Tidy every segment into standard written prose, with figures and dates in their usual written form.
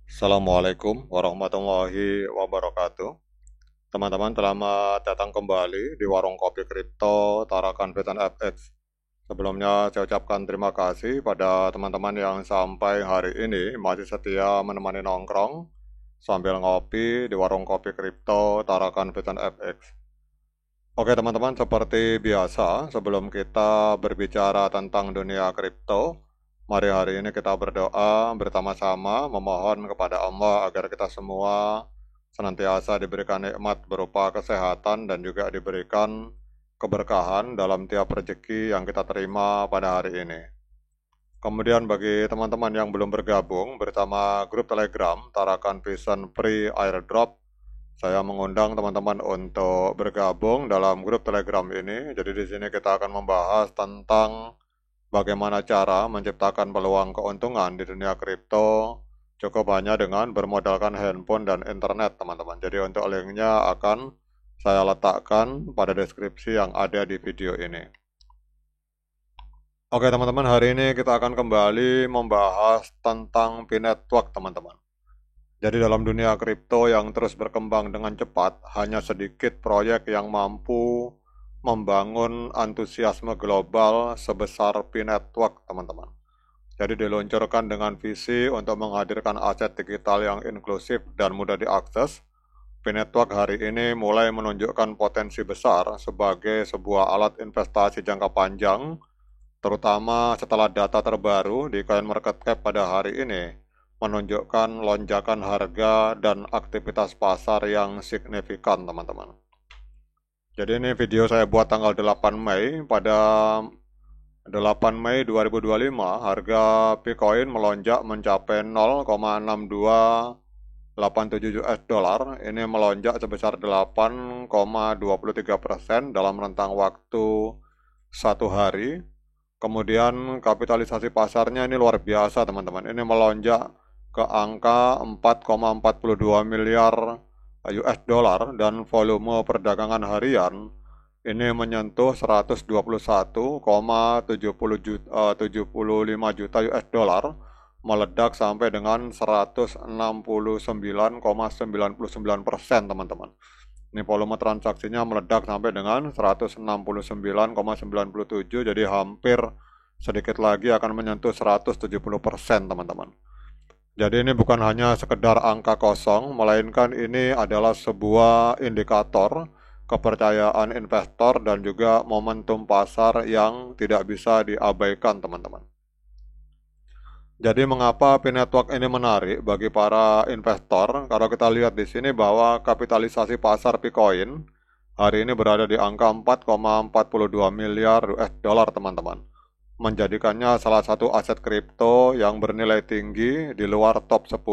Assalamualaikum warahmatullahi wabarakatuh. Teman-teman, selamat datang kembali di Warung Kopi Kripto Tarakan Betan FX. Sebelumnya saya ucapkan terima kasih pada teman-teman yang sampai hari ini masih setia menemani nongkrong sambil ngopi di Warung Kopi Kripto Tarakan Betan FX. Oke teman-teman, seperti biasa sebelum kita berbicara tentang dunia kripto, mari hari ini kita berdoa bersama-sama memohon kepada Allah agar kita semua senantiasa diberikan nikmat berupa kesehatan dan juga diberikan keberkahan dalam tiap rezeki yang kita terima pada hari ini. Kemudian bagi teman-teman yang belum bergabung bersama grup Telegram Tarakan Vision Free Airdrop, saya mengundang teman-teman untuk bergabung dalam grup Telegram ini. Jadi di sini kita akan membahas tentang bagaimana cara menciptakan peluang keuntungan di dunia kripto cukup hanya dengan bermodalkan handphone dan internet, teman-teman. Jadi untuk linknya akan saya letakkan pada deskripsi yang ada di video ini. Oke teman-teman, hari ini kita akan kembali membahas tentang P-Network, teman-teman. Jadi dalam dunia kripto yang terus berkembang dengan cepat, hanya sedikit proyek yang mampu membangun antusiasme global sebesar P-Network, teman-teman. Jadi diluncurkan dengan visi untuk menghadirkan aset digital yang inklusif dan mudah diakses. P-Network hari ini mulai menunjukkan potensi besar sebagai sebuah alat investasi jangka panjang, terutama setelah data terbaru di CoinMarketCap pada hari ini menunjukkan lonjakan harga dan aktivitas pasar yang signifikan, teman-teman. Jadi ini video saya buat tanggal 8 Mei. Pada 8 Mei 2025, harga Bitcoin melonjak mencapai 0,6287 US dollar. Ini melonjak sebesar 8,23% dalam rentang waktu satu hari. Kemudian kapitalisasi pasarnya ini luar biasa, teman-teman. Ini melonjak ke angka 4,42 miliar US dollar dan volume perdagangan harian ini menyentuh 121,75 juta US dollar, meledak sampai dengan 169,99%, teman-teman. Ini volume transaksinya meledak sampai dengan 169,97, jadi hampir sedikit lagi akan menyentuh 170%, teman-teman. Jadi ini bukan hanya sekedar angka kosong, melainkan ini adalah sebuah indikator kepercayaan investor dan juga momentum pasar yang tidak bisa diabaikan, teman-teman. Jadi mengapa P-Network ini menarik bagi para investor? Kalau kita lihat di sini bahwa kapitalisasi pasar Bitcoin hari ini berada di angka 4,42 miliar US dollar, teman-teman, menjadikannya salah satu aset kripto yang bernilai tinggi di luar top 10.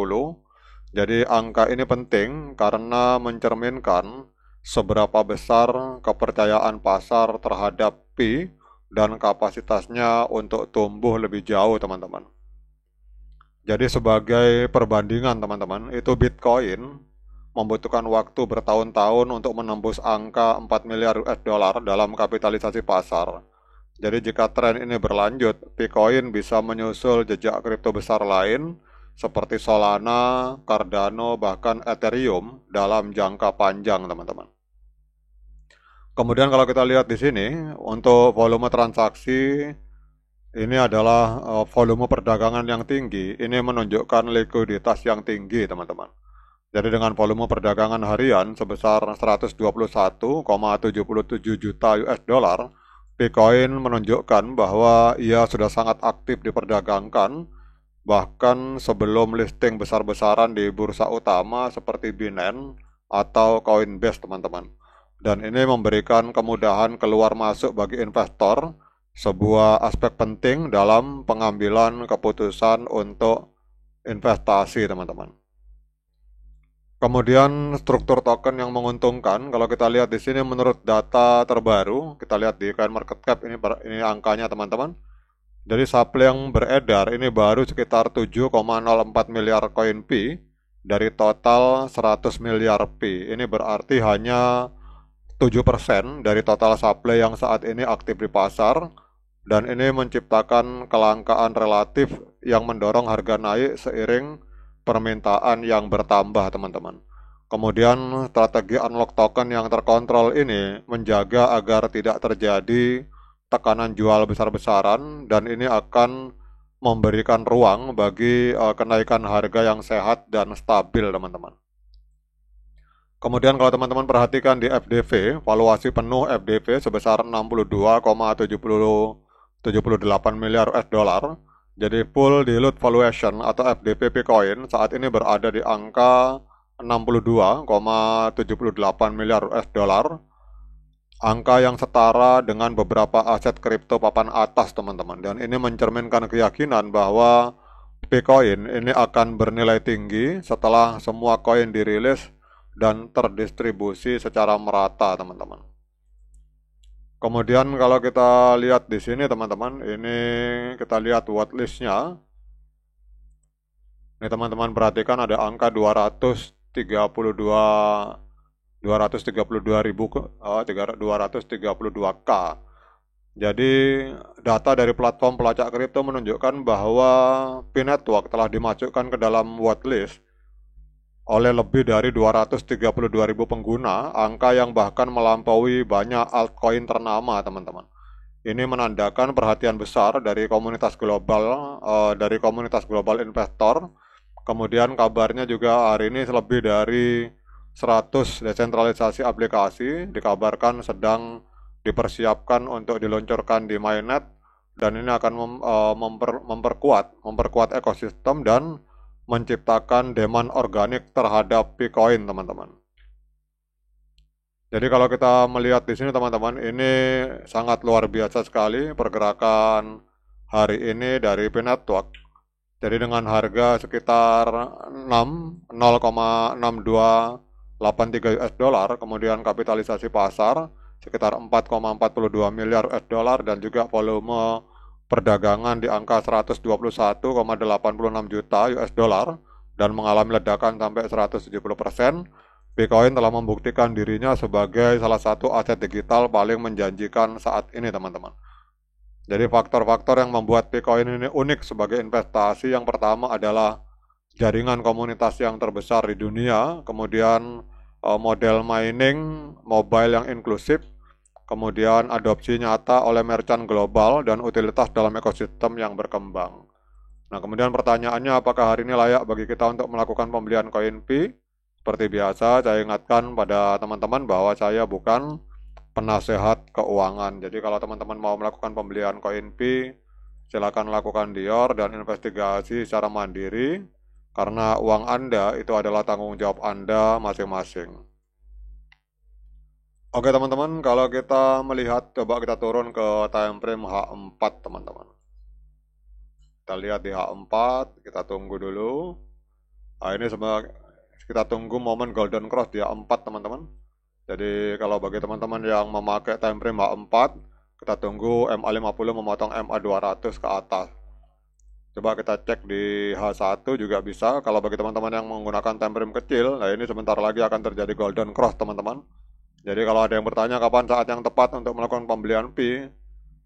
Jadi angka ini penting karena mencerminkan seberapa besar kepercayaan pasar terhadap Pi dan kapasitasnya untuk tumbuh lebih jauh, teman-teman. Jadi sebagai perbandingan, teman-teman, itu Bitcoin membutuhkan waktu bertahun-tahun untuk menembus angka 4 miliar US dollar dalam kapitalisasi pasar. Jadi jika tren ini berlanjut, Bitcoin bisa menyusul jejak kripto besar lain seperti Solana, Cardano, bahkan Ethereum dalam jangka panjang, teman-teman. Kemudian kalau kita lihat di sini, untuk volume transaksi, ini adalah volume perdagangan yang tinggi. Ini menunjukkan likuiditas yang tinggi, teman-teman. Jadi dengan volume perdagangan harian sebesar 121,77 juta US dollar, Bitcoin menunjukkan bahwa ia sudah sangat aktif diperdagangkan, bahkan sebelum listing besar-besaran di bursa utama seperti Binance atau Coinbase, teman-teman. Dan ini memberikan kemudahan keluar masuk bagi investor, sebuah aspek penting dalam pengambilan keputusan untuk investasi, teman-teman. Kemudian struktur token yang menguntungkan, kalau kita lihat di sini menurut data terbaru, kita lihat di CoinMarketCap ini angkanya, teman-teman. Jadi supply yang beredar ini baru sekitar 7,04 miliar koin Pi dari total 100 miliar Pi. Ini berarti hanya 7% dari total supply yang saat ini aktif di pasar, dan ini menciptakan kelangkaan relatif yang mendorong harga naik seiring permintaan yang bertambah, teman-teman. Kemudian strategi unlock token yang terkontrol ini menjaga agar tidak terjadi tekanan jual besar-besaran, dan ini akan memberikan ruang bagi kenaikan harga yang sehat dan stabil, teman-teman. Kemudian kalau teman-teman perhatikan di FDV, valuasi penuh FDV sebesar 62,78 miliar US dollar. Jadi full dilute valuation atau FDV Bitcoin saat ini berada di angka 62,78 miliar US dollar. Angka yang setara dengan beberapa aset kripto papan atas, teman-teman. Dan ini mencerminkan keyakinan bahwa Bitcoin ini akan bernilai tinggi setelah semua koin dirilis dan terdistribusi secara merata, teman-teman. Kemudian kalau kita lihat di sini, teman-teman, ini kita lihat watchlist-nya. Ini teman-teman perhatikan ada angka 232.232K. Jadi data dari platform pelacak kripto menunjukkan bahwa P-Network telah dimasukkan ke dalam watchlist oleh lebih dari 232.000 pengguna, angka yang bahkan melampaui banyak altcoin ternama, teman-teman. Ini menandakan perhatian besar dari komunitas global, investor. Kemudian kabarnya juga hari ini lebih dari 100 desentralisasi aplikasi dikabarkan sedang dipersiapkan untuk diluncurkan di mainnet, dan ini akan memperkuat ekosistem dan menciptakan demand organik terhadap Bitcoin, teman-teman. Jadi kalau kita melihat di sini, teman-teman, ini sangat luar biasa sekali pergerakan hari ini dari P-Network. Jadi dengan harga sekitar 0,6283 US dollar, kemudian kapitalisasi pasar sekitar 4,42 miliar US dollar, dan juga volume perdagangan di angka 121,86 juta US dollar dan mengalami ledakan sampai 170%, Bitcoin telah membuktikan dirinya sebagai salah satu aset digital paling menjanjikan saat ini, teman-teman. Jadi faktor-faktor yang membuat Bitcoin ini unik sebagai investasi, yang pertama adalah jaringan komunitas yang terbesar di dunia, kemudian model mining mobile yang inklusif, kemudian adopsi nyata oleh merchant global, dan utilitas dalam ekosistem yang berkembang. Nah, kemudian pertanyaannya, apakah hari ini layak bagi kita untuk melakukan pembelian koin Pi? Seperti biasa, saya ingatkan pada teman-teman bahwa saya bukan penasehat keuangan. Jadi kalau teman-teman mau melakukan pembelian koin Pi, silakan lakukan dior dan investigasi secara mandiri, karena uang Anda itu adalah tanggung jawab Anda masing-masing. Oke, teman-teman, kalau kita melihat, coba kita turun ke time frame H4, teman-teman. Kita lihat di H4, kita tunggu dulu. Nah, ini kita tunggu momen golden cross di H4, teman-teman. Jadi kalau bagi teman-teman yang memakai time frame H4, kita tunggu MA50 memotong MA200 ke atas. Coba kita cek di H1 juga bisa. Kalau bagi teman-teman yang menggunakan time frame kecil, nah ini sebentar lagi akan terjadi golden cross, teman-teman. Jadi kalau ada yang bertanya kapan saat yang tepat untuk melakukan pembelian Pi,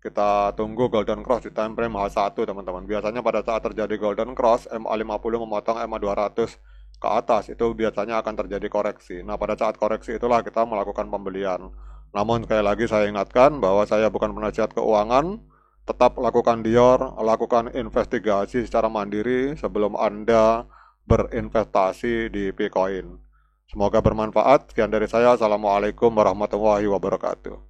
kita tunggu golden cross di time frame H1, teman-teman. Biasanya pada saat terjadi golden cross, MA50 memotong MA200 ke atas, itu biasanya akan terjadi koreksi. Nah, pada saat koreksi itulah kita melakukan pembelian. Namun sekali lagi saya ingatkan bahwa saya bukan penasihat keuangan. Tetap lakukan dior, lakukan investigasi secara mandiri sebelum Anda berinvestasi di Bitcoin. Semoga bermanfaat. Sekian dari saya. Assalamualaikum warahmatullahi wabarakatuh.